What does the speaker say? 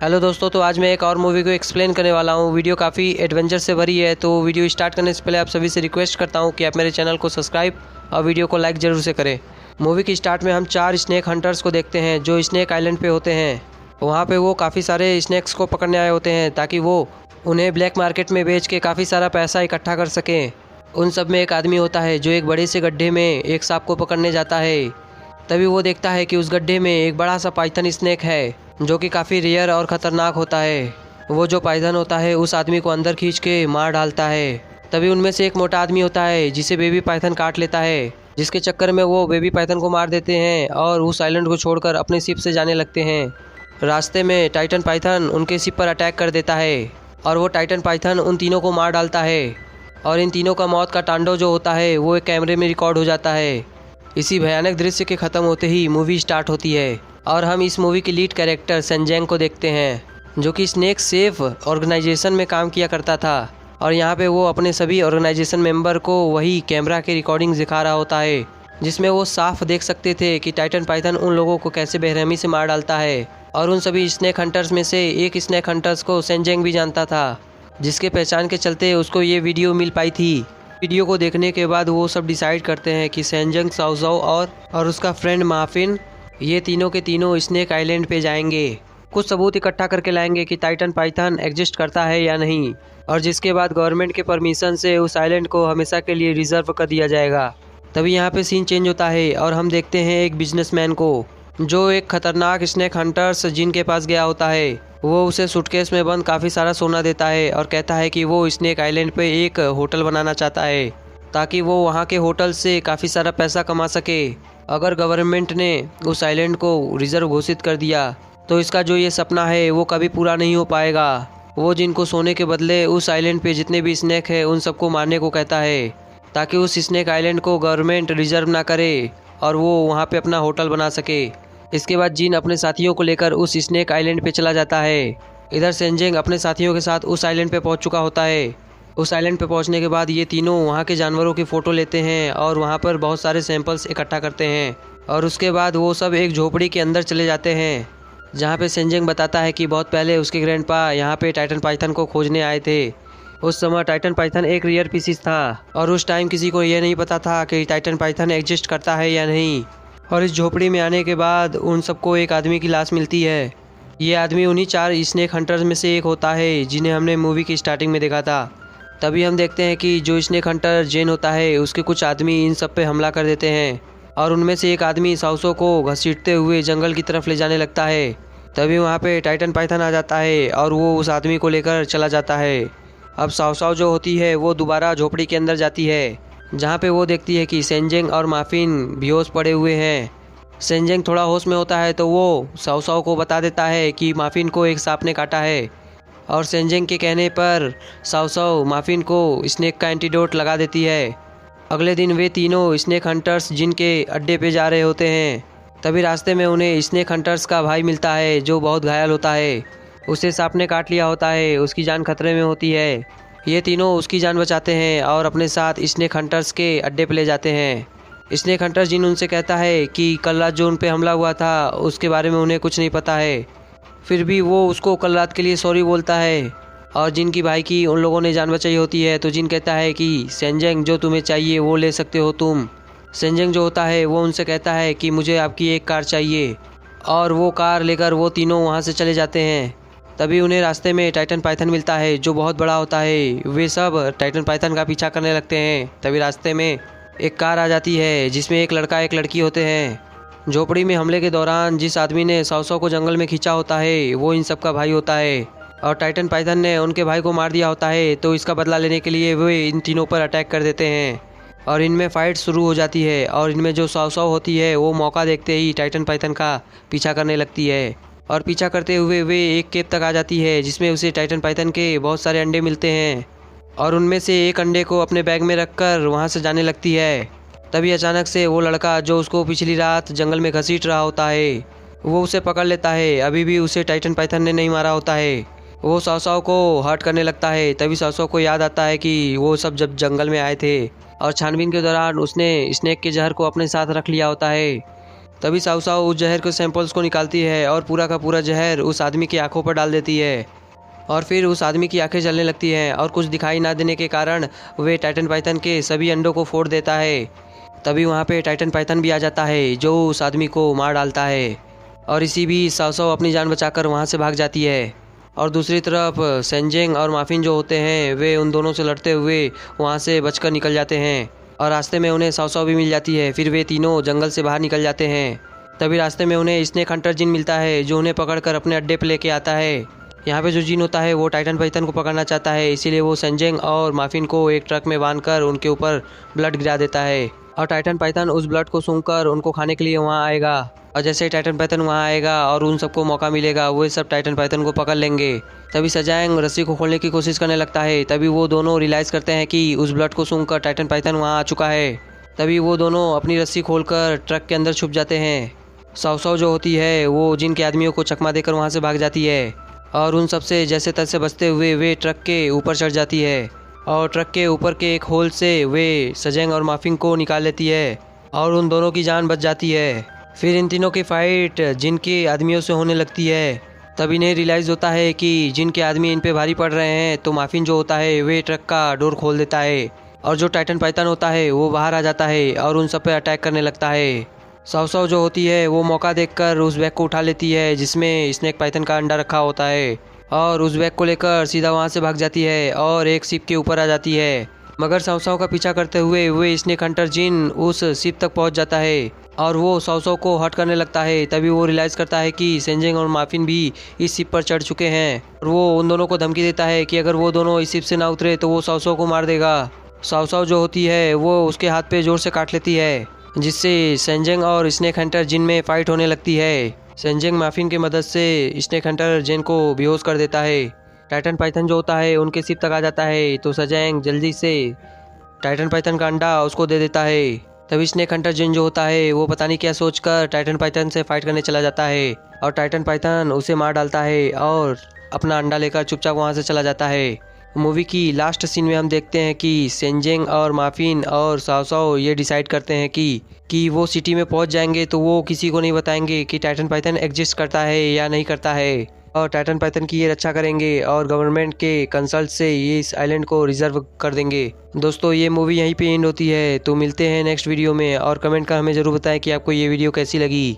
Hello दोस्तों, तो आज मैं एक और मूवी को एक्सप्लेन करने वाला हूँ। वीडियो काफ़ी एडवेंचर से भरी है, तो वीडियो स्टार्ट करने से पहले आप सभी से रिक्वेस्ट करता हूँ कि आप मेरे चैनल को सब्सक्राइब और वीडियो को लाइक ज़रूर से करें। मूवी की स्टार्ट में हम 4 स्नेक हंटर्स को देखते हैं जो स्नेक आइलैंड पे होते हैं। वहाँ पे वो काफ़ी सारे स्नेक्स को पकड़ने आए होते हैं ताकि वो उन्हें ब्लैक मार्केट में बेच के काफ़ी सारा पैसा इकट्ठा कर सकें। उन सब में एक आदमी होता है जो एक बड़े से गड्ढे में एक सांप को पकड़ने जाता है। तभी वो देखता है कि उस गड्ढे में एक बड़ा सा पाइथन स्नेक है जो कि काफ़ी रेयर और ख़तरनाक होता है। वो जो पाइथन होता है उस आदमी को अंदर खींच के मार डालता है। तभी उनमें से एक मोटा आदमी होता है जिसे बेबी पाइथन काट लेता है, जिसके चक्कर में वो बेबी पाइथन को मार देते हैं और उस आइलैंड को छोड़कर अपने शिप से जाने लगते हैं। रास्ते में टाइटन पाइथन उनके शिप पर अटैक कर देता है और वो टाइटन पाइथन उन तीनों को मार डालता है और इन तीनों का मौत का तांडव जो होता है वो एक कैमरे में रिकॉर्ड हो जाता है। इसी भयानक दृश्य के ख़त्म होते ही मूवी स्टार्ट होती है और हम इस मूवी के लीड कैरेक्टर सेंजेंग को देखते हैं जो कि स्नेक सेफ ऑर्गेनाइजेशन में काम किया करता था। और यहाँ पे वो अपने सभी ऑर्गेनाइजेशन मेंबर को वही कैमरा के रिकॉर्डिंग दिखा रहा होता है जिसमें वो साफ देख सकते थे कि टाइटन पाइथन उन लोगों को कैसे बेरहमी से मार डालता है। और उन सभी स्नेक हंटर्स में से एक स्नेक हंटर्स को सेंजेंग भी जानता था, जिसके पहचान के चलते उसको ये वीडियो मिल पाई थी। वीडियो को देखने के बाद वो सब डिसाइड करते हैं कि सेंजेंग, साओ साओ और उसका फ्रेंड माफिन ये तीनों के तीनों स्नेक आइलैंड पे जाएंगे। कुछ सबूत इकट्ठा करके लाएंगे कि टाइटन पाइथन एग्जिस्ट करता है या नहीं, और जिसके बाद गवर्नमेंट के परमिशन से उस आइलैंड को हमेशा के लिए रिजर्व कर दिया जाएगा। तभी यहाँ पे सीन चेंज होता है और हम देखते हैं एक बिजनेसमैन को जो एक खतरनाक स्नेक हंटर्स जिनके पास गया होता है। वो उसे सूटकेस में बंद काफ़ी सारा सोना देता है और कहता है कि वो स्नेक आइलैंड पे एक होटल बनाना चाहता है ताकि वो वहाँ के होटल से काफ़ी सारा पैसा कमा सके। अगर गवर्नमेंट ने उस आइलैंड को रिजर्व घोषित कर दिया तो इसका जो ये सपना है वो कभी पूरा नहीं हो पाएगा। वो जिनको सोने के बदले उस आइलैंड पे जितने भी स्नेक है उन सबको मारने को कहता है ताकि उस स्नेक आइलैंड को गवर्नमेंट रिजर्व ना करे और वो वहाँ पे अपना होटल बना सके। इसके बाद जिन अपने साथियों को लेकर उस स्नेक आइलैंड पे चला जाता है। इधर सेंजेंग अपने साथियों के साथ उस आइलैंड पे पहुँच चुका होता है। उस आइलैंड पे पहुंचने के बाद ये तीनों वहाँ के जानवरों की फ़ोटो लेते हैं और वहाँ पर बहुत सारे सैंपल्स इकट्ठा करते हैं और उसके बाद वो सब एक झोपड़ी के अंदर चले जाते हैं जहाँ पे सेंजेंग बताता है कि बहुत पहले उसके ग्रैंडपा यहाँ पे टाइटन पाइथन को खोजने आए थे। उस समय टाइटन पाइथन एक रेयर पीसीज था और उस टाइम किसी को ये नहीं पता था कि टाइटन पाइथन एग्जिस्ट करता है या नहीं। और इस झोपड़ी में आने के बाद उन सबको एक आदमी की लाश मिलती है। ये आदमी उन्हीं 4 स्नेक हंटर्स में से एक होता है जिन्हें हमने मूवी की स्टार्टिंग में देखा था। तभी हम देखते हैं कि जो स्नेक हंटर जेन होता है उसके कुछ आदमी इन सब पे हमला कर देते हैं और उनमें से एक आदमी साउसो को घसीटते हुए जंगल की तरफ ले जाने लगता है। तभी वहाँ पे टाइटन पाइथन आ जाता है और वो उस आदमी को लेकर चला जाता है। अब साओ जो होती है वो दोबारा झोपड़ी के अंदर जाती है जहाँ पे वो देखती है कि सेंजेंग और माफिन बेहोश पड़े हुए हैं। सेंजेंग थोड़ा होश में होता है तो वो साओ को बता देता है कि माफिन को एक सांप ने काटा है और सेंजेंग के कहने पर साओ माफिन को स्नेक का एंटीडोट लगा देती है। अगले दिन वे तीनों स्नेक हंटर्स जिनके अड्डे पे जा रहे होते हैं। तभी रास्ते में उन्हें स्नेक हंटर्स का भाई मिलता है जो बहुत घायल होता है। उसे सांप ने काट लिया होता है, उसकी जान खतरे में होती है। ये तीनों उसकी जान बचाते हैं और अपने साथ स्नेक हंटर्स के अड्डे पे ले जाते हैं। स्नेक हंटर्स जिन उनसे कहता है कि कल रात जो उन पे हमला हुआ था उसके बारे में उन्हें कुछ नहीं पता है। फिर भी वो उसको कल रात के लिए सॉरी बोलता है और जिनकी भाई की उन लोगों ने जान बचाई होती है तो जिन कहता है कि सेंजेंग जो तुम्हें चाहिए वो ले सकते हो तुम। सेंजेंग जो होता है वो उनसे कहता है कि मुझे आपकी एक कार चाहिए और वो कार लेकर वो तीनों वहाँ से चले जाते हैं। तभी उन्हें रास्ते में टाइटन पाइथन मिलता है जो बहुत बड़ा होता है। वे सब टाइटन पाइथन का पीछा करने लगते हैं। तभी रास्ते में एक कार आ जाती है जिसमें एक लड़का एक लड़की होते हैं। झोपड़ी में हमले के दौरान जिस आदमी ने साओ को जंगल में खींचा होता है वो इन सब का भाई होता है और टाइटन पाइथन ने उनके भाई को मार दिया होता है तो इसका बदला लेने के लिए वे इन तीनों पर अटैक कर देते हैं और इनमें फाइट शुरू हो जाती है। और इनमें जो साओ होती है वो मौका देखते ही टाइटन पाइथन का पीछा करने लगती है और पीछा करते हुए वे एक केव तक आ जाती है जिसमें उसे टाइटन पाइथन के बहुत सारे अंडे मिलते हैं और उनमें से एक अंडे को अपने बैग में रखकर वहाँ से जाने लगती है। तभी अचानक से वो लड़का जो उसको पिछली रात जंगल में घसीट रहा होता है वो उसे पकड़ लेता है। अभी भी उसे टाइटन पाइथन ने नहीं मारा होता है। वो साओ को हर्ट करने लगता है। तभी साओ को याद आता है कि वो सब जब जंगल में आए थे और छानबीन के दौरान उसने स्नेक के जहर को अपने साथ रख लिया होता है। तभी साउ साउ उस जहर के सैंपल्स को निकालती है और पूरा का पूरा जहर उस आदमी की आंखों पर डाल देती है और फिर उस आदमी की आंखें जलने लगती हैं और कुछ दिखाई ना देने के कारण वे टाइटन पाइथन के सभी अंडों को फोड़ देता है। तभी वहाँ पे टाइटन पाइथन भी आ जाता है जो उस आदमी को मार डालता है और इसी भी साउ साउ अपनी जान बचाकर वहाँ से भाग जाती है। और दूसरी तरफ सेंजेंग और माफिन जो होते हैं वे उन दोनों से लड़ते हुए वहाँ से बचकर निकल जाते हैं और रास्ते में उन्हें साउ साउ भी मिल जाती है। फिर वे तीनों जंगल से बाहर निकल जाते हैं। तभी रास्ते में उन्हें स्नेक हंटर जिन मिलता है जो उन्हें पकड़कर अपने अड्डे पे लेके आता है। यहाँ पे जो जिन होता है वो टाइटन पाइथन को पकड़ना चाहता है, इसीलिए वो सेंजेंग और माफिन को एक ट्रक में बांधकर उनके ऊपर ब्लड गिरा देता है और टाइटन पाइथन उस ब्लड को सूंघकर उनको खाने के लिए वहाँ आएगा। और जैसे ही टाइटन पाइथन वहाँ आएगा और उन सबको मौका मिलेगा वो सब टाइटन पाइथन को पकड़ लेंगे। तभी सजाएंग रस्सी को खोलने की कोशिश करने लगता है। तभी वो दोनों रियलाइज़ करते हैं कि उस ब्लड को सूंघकर टाइटन पाइथन वहाँ आ चुका है। तभी वो दोनों अपनी रस्सी खोलकर ट्रक के अंदर छुप जाते हैं। साउ साउ जो होती है वो जिन के आदमियों को चकमा देकर वहाँ से भाग जाती है और उन सब से जैसे तैसे बचते हुए वे ट्रक के ऊपर चढ़ जाती है और ट्रक के ऊपर के एक होल से वे सजेंग और माफिन को निकाल लेती है और उन दोनों की जान बच जाती है। फिर इन तीनों की फाइट जिनके आदमियों से होने लगती है। तब इन्हें रियलाइज़ होता है कि जिनके आदमी इन पे भारी पड़ रहे हैं, तो माफिन जो होता है वे ट्रक का डोर खोल देता है और जो टाइटन पाइथन होता है वो बाहर आ जाता है और उन सब पे अटैक करने लगता है। साउ साउ जो होती है वो मौका देखकर उस बैग को उठा लेती है जिसमें स्नेक पाइथन का अंडा रखा होता है और उस बैग को लेकर सीधा वहाँ से भाग जाती है और एक शिप के ऊपर आ जाती है। मगर साउ साउ का पीछा करते हुए वे स्नेक हंटर जिन उस शिप तक पहुँच जाता है और वो साउ साउ को हर्ट करने लगता है। तभी वो रियलाइज़ करता है कि सेंजेंग और माफिन भी इस शिप पर चढ़ चुके हैं और वो उन दोनों को धमकी देता है कि अगर वो दोनों इस शिप से ना उतरे तो वो साउ साउ को मार देगा। साउ साउ जो होती है वो उसके हाथ पे जोर से काट लेती है जिससे सेंजेंग और स्नेक हंटर जिन में फाइट होने लगती है। सेंजेंग माफिन की मदद से स्नेक हंटर जिन को बेहोश कर देता है। टाइटन पाइथन जो होता है उनके शिप तक आ जाता है तो सजेंग जल्दी से टाइटन पाइथन का अंडा उसको दे देता है। तभी स्नेक हंटर जिन जो होता है वो पता नहीं क्या सोचकर टाइटन पाइथन से फाइट करने चला जाता है और टाइटन पाइथन उसे मार डालता है और अपना अंडा लेकर चुपचाप वहाँ से चला जाता है। मूवी की लास्ट सीन में हम देखते हैं कि सेंजेंग और माफिन और साउ साउ ये डिसाइड करते हैं कि वो सिटी में पहुंच जाएंगे तो वो किसी को नहीं बताएंगे कि टाइटन पाइथन एग्जिस्ट करता है या नहीं करता है और टाइटन पाइथन की ये रक्षा करेंगे और गवर्नमेंट के कंसल्ट से ये इस आइलैंड को रिजर्व कर देंगे। दोस्तों ये मूवी यहीं पे एंड होती है, तो मिलते हैं नेक्स्ट वीडियो में और कमेंट कर हमें ज़रूर बताएं कि आपको ये वीडियो कैसी लगी।